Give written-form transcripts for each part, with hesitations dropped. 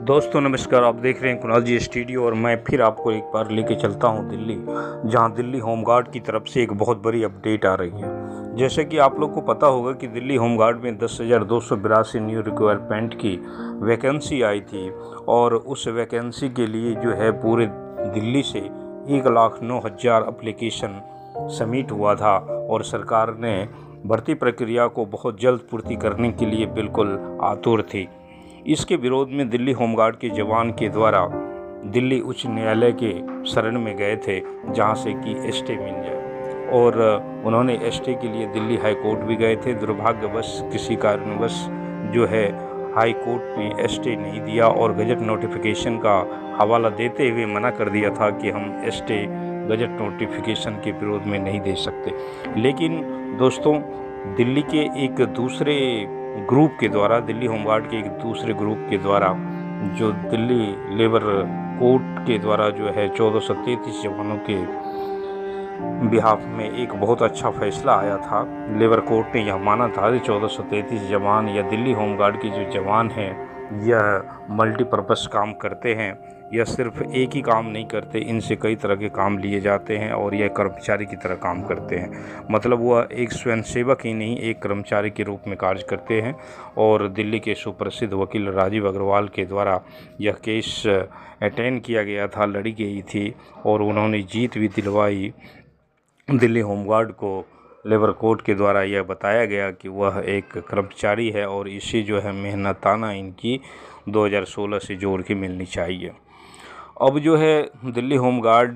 दोस्तों नमस्कार, आप देख रहे हैं कुणाल जी स्टूडियो और मैं फिर आपको एक बार लेके चलता हूं दिल्ली, जहां दिल्ली होमगार्ड की तरफ से एक बहुत बड़ी अपडेट आ रही है। जैसे कि आप लोग को पता होगा कि दिल्ली होमगार्ड में 10,282 न्यू रिक्वायरमेंट की वैकेंसी आई थी और उस वैकेंसी के लिए जो है पूरे दिल्ली से 1,09,000 एप्लीकेशन सबमिट हुआ था और सरकार ने भर्ती प्रक्रिया को बहुत जल्द पूर्ति करने के लिए बिल्कुल आतुर थी। इसके विरोध में दिल्ली होमगार्ड के जवान के द्वारा दिल्ली उच्च न्यायालय के शरण में गए थे, जहां से कि स्टे मिल जाए, और उन्होंने स्टे के लिए दिल्ली हाई कोर्ट भी गए थे। दुर्भाग्यवश किसी कारणवश जो है हाई कोर्ट ने स्टे नहीं दिया और गजट नोटिफिकेशन का हवाला देते हुए मना कर दिया था कि हम स्टे गजट नोटिफिकेशन के विरोध में नहीं दे सकते। लेकिन दोस्तों, दिल्ली के एक दूसरे ग्रुप के द्वारा, दिल्ली होमगार्ड के एक दूसरे ग्रुप के द्वारा, जो दिल्ली लेबर कोर्ट के द्वारा जो है 1433 जवानों के बिहाफ में एक बहुत अच्छा फैसला आया था। लेबर कोर्ट ने यह माना था कि 1433 जवान या दिल्ली होमगार्ड के जो जवान हैं यह मल्टीपर्पज़ काम करते हैं। यह सिर्फ एक ही काम नहीं करते, इनसे कई तरह के काम लिए जाते हैं और यह कर्मचारी की तरह काम करते हैं। मतलब वह एक स्वयंसेवक ही नहीं, एक कर्मचारी के रूप में कार्य करते हैं। और दिल्ली के सुप्रसिद्ध वकील राजीव अग्रवाल के द्वारा यह केस अटेंड किया गया था, लड़ी गई थी और उन्होंने जीत भी दिलवाई। दिल्ली होमगार्ड को लेबर कोर्ट के द्वारा यह बताया गया कि वह एक कर्मचारी है और इसे जो है मेहनताना इनकी 2016 से जोड़ के मिलनी चाहिए। अब जो है दिल्ली होमगार्ड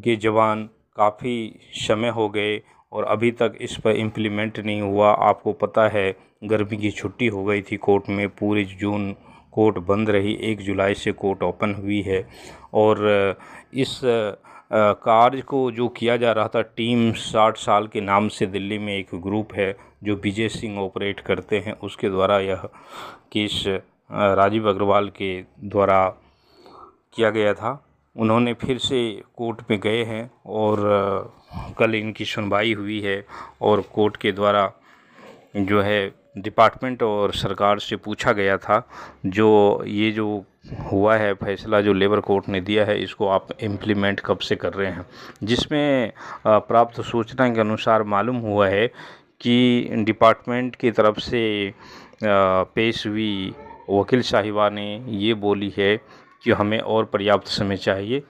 के जवान काफ़ी समय हो गए और अभी तक इस पर इम्प्लीमेंट नहीं हुआ। आपको पता है गर्मी की छुट्टी हो गई थी कोर्ट में, पूरे जून कोर्ट बंद रही, 1 जुलाई से कोर्ट ओपन हुई है। और इस कार्य को जो किया जा रहा था, टीम 60 साल के नाम से दिल्ली में एक ग्रुप है जो विजय सिंह ऑपरेट करते हैं, उसके द्वारा यह केस राजीव अग्रवाल के द्वारा किया गया था। उन्होंने फिर से कोर्ट में गए हैं और कल इनकी सुनवाई हुई है और कोर्ट के द्वारा जो है डिपार्टमेंट और सरकार से पूछा गया था, जो ये जो हुआ है फैसला जो लेबर कोर्ट ने दिया है, इसको आप इम्प्लीमेंट कब से कर रहे हैं। जिसमें प्राप्त सूचना के अनुसार मालूम हुआ है कि डिपार्टमेंट की तरफ से पेश हुई वकील साहिबा ने ये बोली है कि हमें और पर्याप्त समय चाहिए,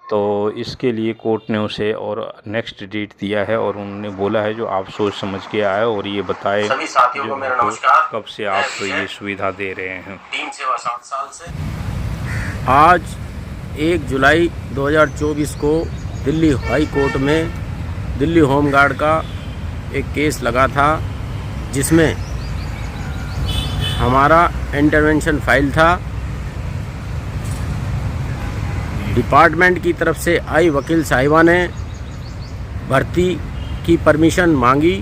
तो इसके लिए कोर्ट ने उसे और नेक्स्ट डेट दिया है और उन्होंने बोला है जो आप सोच समझ के आए और ये बताए सभी साथियों को मेरा नमस्कार। कब से आप ये सुविधा दे रहे हैं। टीम सेवा 7 साल से। आज 1 जुलाई 2024 को दिल्ली हाई कोर्ट में दिल्ली होमगार्ड का एक केस लगा था, जिसमें हमारा इंटरवेंशन फाइल था। डिपार्टमेंट की तरफ से आई वकील साहिबा ने भर्ती की परमिशन मांगी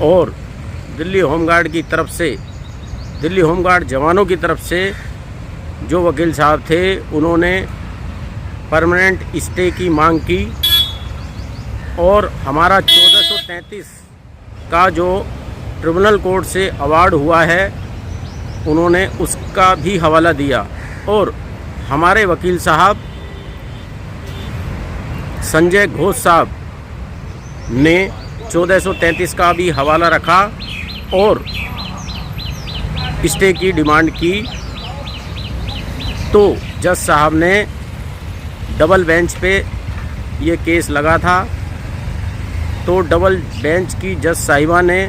और दिल्ली होमगार्ड की तरफ से, दिल्ली होमगार्ड जवानों की तरफ से जो वकील साहब थे, उन्होंने परमानेंट स्टे की मांग की और हमारा 1433 का जो ट्रिब्यूनल कोर्ट से अवार्ड हुआ है, उन्होंने उसका भी हवाला दिया। और हमारे वकील साहब संजय घोष साहब ने 1433 का भी हवाला रखा और स्टे की डिमांड की। तो जज साहब ने डबल बेंच पे ये केस लगा था, तो डबल बेंच की जज साहिबा ने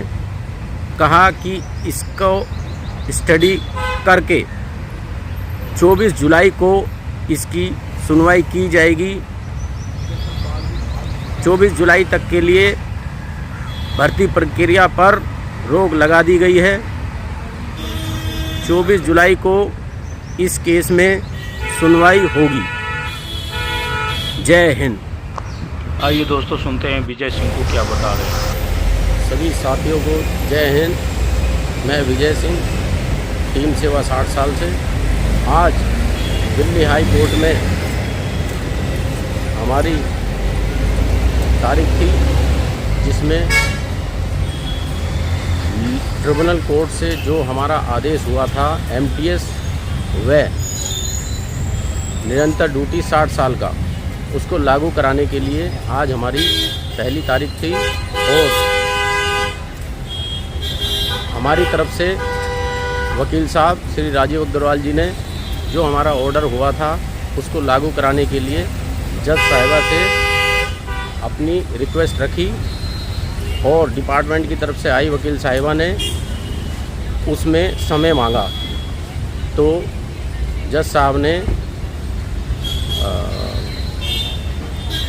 कहा कि इसको स्टडी करके 24 जुलाई को इसकी सुनवाई की जाएगी। 24 जुलाई तक के लिए भर्ती प्रक्रिया पर रोक लगा दी गई है। 24 जुलाई को इस केस में सुनवाई होगी। जय हिंद। आइए दोस्तों सुनते हैं विजय सिंह को क्या बता रहे हैं। सभी साथियों को जय हिंद। मैं विजय सिंह, टीम सेवा 60 साल से। आज दिल्ली हाई कोर्ट में हमारी तारीख थी, जिसमें ट्रिब्यूनल कोर्ट से जो हमारा आदेश हुआ था MTS व निरंतर ड्यूटी 60 साल का, उसको लागू कराने के लिए आज हमारी पहली तारीख थी और हमारी तरफ से वकील साहब श्री राजीव अग्रवाल जी ने जो हमारा ऑर्डर हुआ था उसको लागू कराने के लिए जज साहिबा से अपनी रिक्वेस्ट रखी और डिपार्टमेंट की तरफ से आई वकील साहिबा ने उसमें समय मांगा। तो जज साहब ने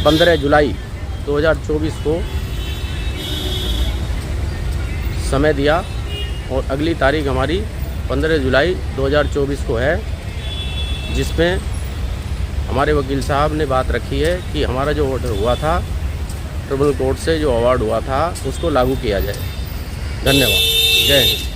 15 जुलाई 2024 को समय दिया और अगली तारीख हमारी 15 जुलाई 2024 को है, जिसमें हमारे वकील साहब ने बात रखी है कि हमारा जो ऑर्डर हुआ था ट्रिब्यूनल कोर्ट से, जो अवार्ड हुआ था, उसको लागू किया जाए। धन्यवाद। जय हिंद।